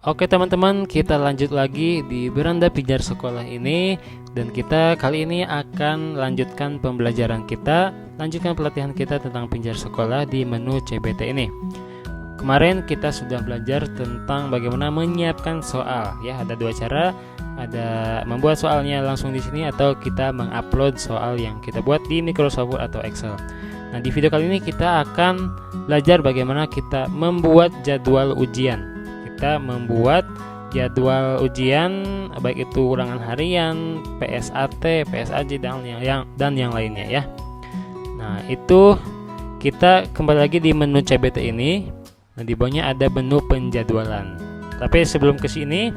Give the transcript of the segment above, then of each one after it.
Oke teman-teman, kita lanjut lagi di beranda pijar sekolah ini. Dan kita kali ini akan lanjutkan pembelajaran kita, lanjutkan pelatihan kita tentang pijar sekolah di menu CBT ini. Kemarin kita sudah belajar tentang bagaimana menyiapkan soal. Ya, ada dua cara, ada membuat soalnya langsung di sini atau kita mengupload soal yang kita buat di Microsoft Word atau Excel. Nah, di video kali ini kita akan belajar bagaimana kita membuat jadwal ujian. Kita membuat jadwal ujian baik itu ulangan harian, PSAT, PSAJ dan yang lainnya ya. Nah, itu kita kembali lagi di menu CBT ini. Nah, di bawahnya ada menu penjadwalan. Tapi sebelum ke sini,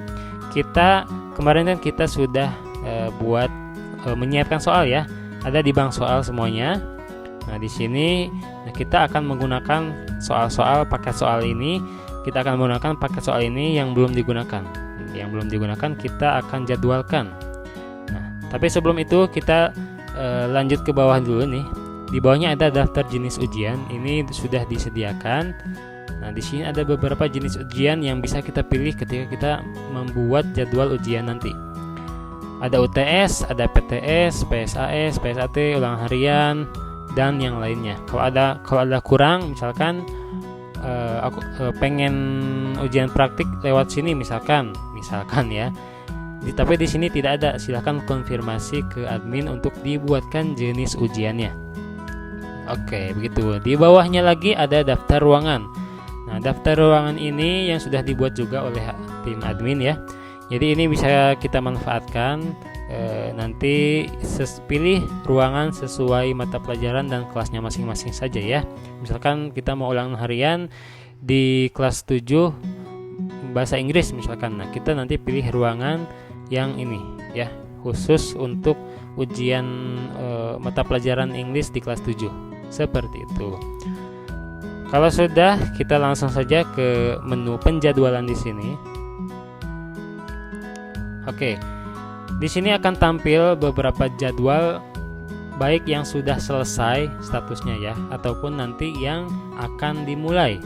kemarin kan kita sudah buat menyiapkan soal ya. Ada di bank soal semuanya. Nah, di sini kita akan menggunakan soal-soal paket soal ini. Kita akan menggunakan paket soal ini yang belum digunakan. Yang belum digunakan kita akan jadwalkan. Nah, tapi sebelum itu kita lanjut ke bawah dulu nih. Di bawahnya ada daftar jenis ujian. Ini sudah disediakan. Nah, di sini ada beberapa jenis ujian yang bisa kita pilih ketika kita membuat jadwal ujian nanti. Ada UTS, ada PTS, PSAS, PSAT, ulangan harian, dan yang lainnya. Kalau ada kurang, misalkan aku pengen ujian praktik lewat sini misalkan ya. Tapi di sini tidak ada. Silahkan konfirmasi ke admin untuk dibuatkan jenis ujiannya. Oke, begitu. Di bawahnya lagi ada daftar ruangan. Nah, daftar ruangan ini yang sudah dibuat juga oleh tim admin ya. Jadi ini bisa kita manfaatkan. Nanti pilih ruangan sesuai mata pelajaran dan kelasnya masing-masing saja ya. Misalkan kita mau ulangan harian di kelas 7 bahasa Inggris misalkan. Nah, kita nanti pilih ruangan yang ini ya, khusus untuk ujian mata pelajaran Inggris di kelas 7. Seperti itu. Kalau sudah, kita langsung saja ke menu penjadwalan di sini. Oke. Di sini akan tampil beberapa jadwal baik yang sudah selesai statusnya ya, ataupun nanti yang akan dimulai.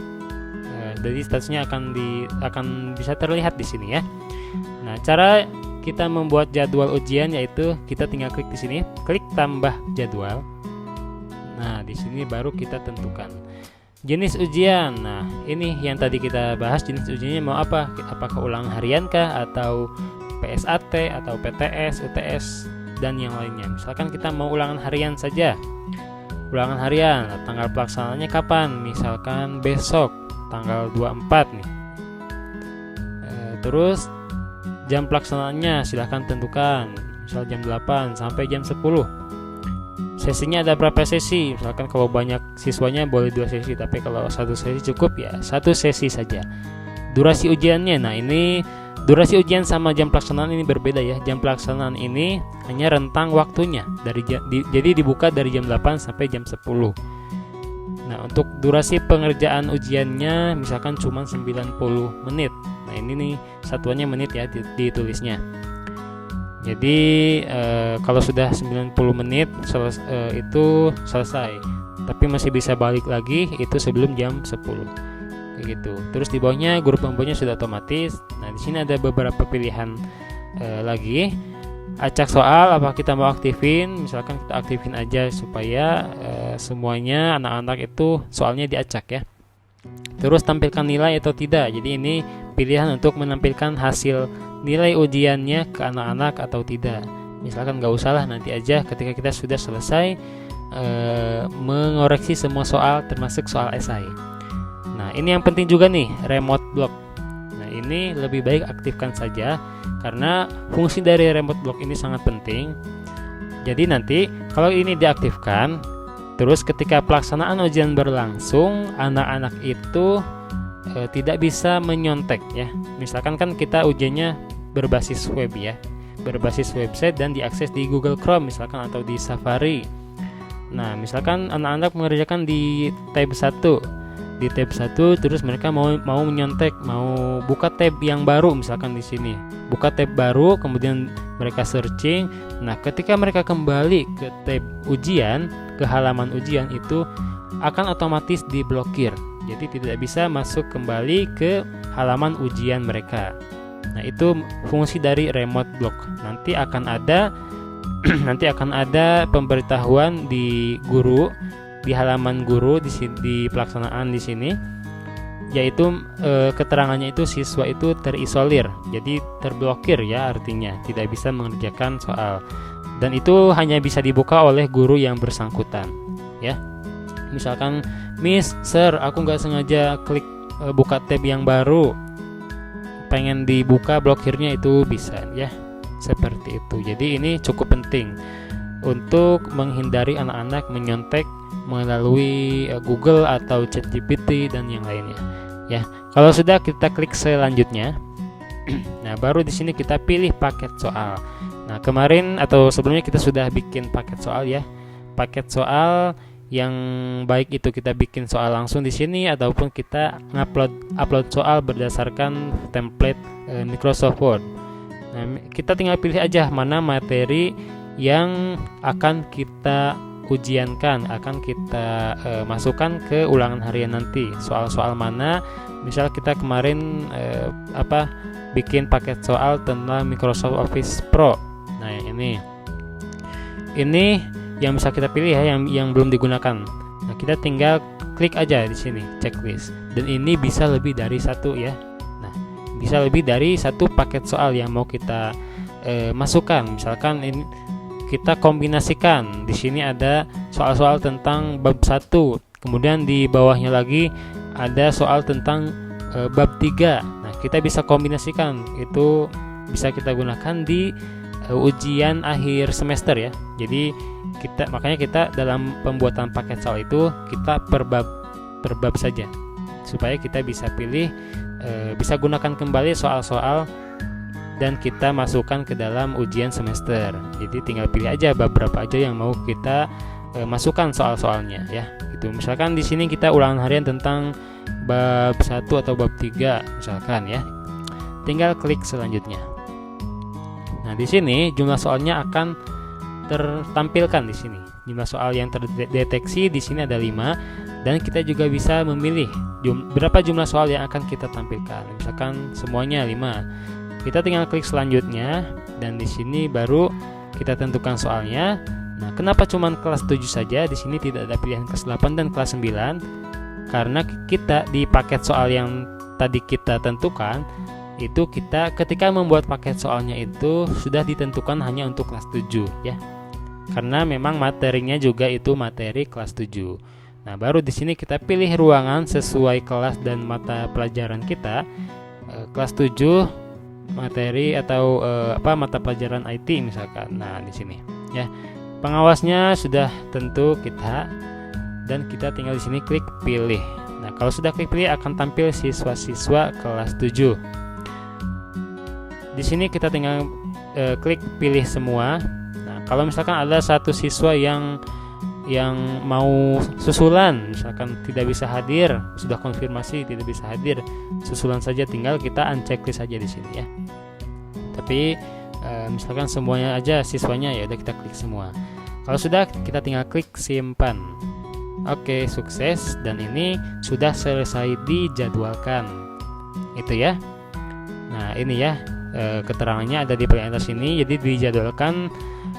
Jadi statusnya akan bisa terlihat di sini ya. Nah, cara kita membuat jadwal ujian yaitu kita tinggal klik di sini, klik tambah jadwal. Nah, di sini baru kita tentukan jenis ujian. Nah, ini yang tadi kita bahas, jenis ujiannya mau apa? Apakah ulangan harian kah, atau PSAT, atau PTS, UTS, dan yang lainnya. Misalkan kita mau ulangan harian saja. Ulangan harian, tanggal pelaksanaannya kapan? Misalkan besok, tanggal 24 nih. Terus jam pelaksanaannya silahkan tentukan. Misal jam 8 sampai jam 10. Sesinya ada berapa sesi? Misalkan kalau banyak siswanya boleh 2 sesi, tapi kalau 1 sesi cukup ya 1 sesi saja. Durasi ujiannya, nah ini durasi ujian sama jam pelaksanaan ini berbeda ya. Jam pelaksanaan ini hanya rentang waktunya jadi dibuka dari jam 8 sampai jam 10. Nah, untuk durasi pengerjaan ujiannya misalkan cuma 90 menit. Nah, ini nih satuannya menit ya ditulisnya. Jadi kalau sudah 90 menit itu selesai. Tapi masih bisa balik lagi itu sebelum jam 10. Kayak gitu. Terus di bawahnya grup membuatnya sudah otomatis. Nah, di sini ada beberapa pilihan lagi. Acak soal apa kita mau aktifin? Misalkan kita aktifin aja supaya semuanya anak-anak itu soalnya diacak ya. Terus tampilkan nilai atau tidak. Jadi ini pilihan untuk menampilkan hasil nilai ujiannya ke anak-anak atau tidak. Misalkan gak usah lah, nanti aja ketika kita sudah selesai mengoreksi semua soal termasuk soal esai. Nah, ini yang penting juga nih, remote block. Nah, ini lebih baik aktifkan saja karena fungsi dari remote block ini sangat penting. Jadi nanti kalau ini diaktifkan, terus ketika pelaksanaan ujian berlangsung, anak-anak itu tidak bisa menyontek ya. Misalkan kan kita ujiannya berbasis web ya, berbasis website dan diakses di Google Chrome misalkan atau di Safari. Nah, misalkan anak-anak mengerjakan di tab 1. Di tab 1 terus mereka mau menyontek, mau buka tab yang baru misalkan di sini. Buka tab baru kemudian mereka searching. Nah, ketika mereka kembali ke tab ujian, ke halaman ujian itu akan otomatis diblokir. Jadi tidak bisa masuk kembali ke halaman ujian mereka. Nah, itu fungsi dari remote block. Nanti akan ada pemberitahuan di guru, di halaman guru di pelaksanaan di sini, yaitu keterangannya itu siswa itu terisolir. Jadi terblokir ya, artinya tidak bisa mengerjakan soal. Dan itu hanya bisa dibuka oleh guru yang bersangkutan ya. Misalkan, Miss, Sir, aku nggak sengaja klik buka tab yang baru, pengen dibuka blokirnya, itu bisa ya, seperti itu. Jadi ini cukup penting untuk menghindari anak-anak menyontek melalui Google atau ChatGPT dan yang lainnya ya. Kalau sudah, kita klik selanjutnya. Nah, baru di sini kita pilih paket soal. Nah, kemarin atau sebelumnya kita sudah bikin paket soal ya. Paket soal yang baik itu kita bikin soal langsung di sini ataupun kita upload soal berdasarkan template Microsoft Word. Nah, kita tinggal pilih aja mana materi yang akan kita ujiankan, akan kita masukkan ke ulangan harian nanti. Soal-soal mana? Misal kita kemarin bikin paket soal tentang Microsoft Office Pro. Nah, ini yang bisa kita pilih ya, yang belum digunakan. Nah, kita tinggal klik aja di sini checklist. Dan ini bisa lebih dari satu ya. Nah, bisa lebih dari satu paket soal yang mau kita masukkan. Misalkan ini kita kombinasikan. Di sini ada soal-soal tentang bab 1, kemudian di bawahnya lagi ada soal tentang bab 3. Nah, kita bisa kombinasikan. Itu bisa kita gunakan di ujian akhir semester ya. Jadi makanya kita dalam pembuatan paket soal itu kita per bab saja, supaya kita bisa pilih, bisa gunakan kembali soal-soal dan kita masukkan ke dalam ujian semester. Jadi tinggal pilih aja bab berapa aja yang mau kita masukkan soal-soalnya ya. Itu misalkan di sini kita ulangan harian tentang bab 1 atau bab 3 misalkan ya. Tinggal klik selanjutnya. Nah, di sini jumlah soalnya akan tertampilkan di sini. Jumlah soal yang terdeteksi di sini ada 5, dan kita juga bisa memilih berapa jumlah soal yang akan kita tampilkan. Misalkan semuanya 5. Kita tinggal klik selanjutnya, dan di sini baru kita tentukan soalnya. Nah, kenapa cuma kelas 7 saja? Di sini tidak ada pilihan kelas 8 dan kelas 9. Karena kita di paket soal yang tadi kita tentukan itu, kita ketika membuat paket soalnya itu sudah ditentukan hanya untuk kelas 7 ya. Karena memang materinya juga itu materi kelas 7. Nah, baru di sini kita pilih ruangan sesuai kelas dan mata pelajaran kita. Kelas 7 materi atau mata pelajaran IT misalkan. Nah, di sini ya. Pengawasnya sudah tentu kita, dan kita tinggal di sini klik pilih. Nah, kalau sudah klik pilih akan tampil siswa-siswa kelas 7. Di sini kita tinggal klik pilih semua. Nah, kalau misalkan ada satu siswa yang mau susulan, misalkan tidak bisa hadir, sudah konfirmasi tidak bisa hadir, susulan saja, tinggal kita unchecklist saja di sini ya. Tapi misalkan semuanya aja siswanya, ya udah kita klik semua. Kalau sudah, kita tinggal klik simpan. Oke, sukses, dan ini sudah selesai dijadwalkan. Itu ya. Nah, ini ya keterangannya ada di paling atas ini. Jadi dijadwalkan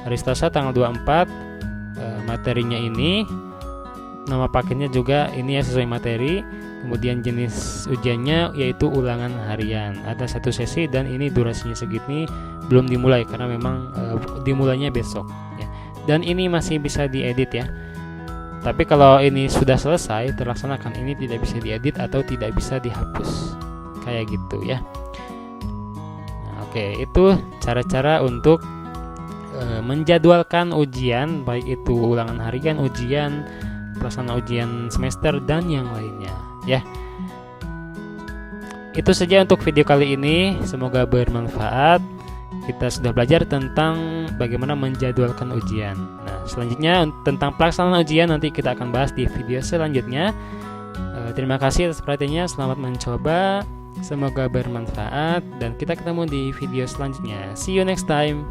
hari Selasa tanggal 24, materinya ini, nama paketnya juga ini ya sesuai materi. Kemudian jenis ujiannya yaitu ulangan harian. Ada satu sesi dan ini durasinya segini, belum dimulai karena memang dimulainya besok ya. Dan ini masih bisa diedit ya. Tapi kalau ini sudah selesai terlaksanakan, ini tidak bisa diedit atau tidak bisa dihapus. Kayak gitu ya. Nah, oke, itu cara-cara untuk menjadwalkan ujian, baik itu ulangan harian, ujian, pelaksanaan ujian semester, dan yang lainnya ya. Itu saja untuk video kali ini, semoga bermanfaat. Kita sudah belajar tentang bagaimana menjadwalkan ujian. Nah, selanjutnya tentang pelaksanaan ujian nanti kita akan bahas di video selanjutnya. Terima kasih atas perhatiannya, selamat mencoba, semoga bermanfaat, dan kita ketemu di video selanjutnya. See you next time.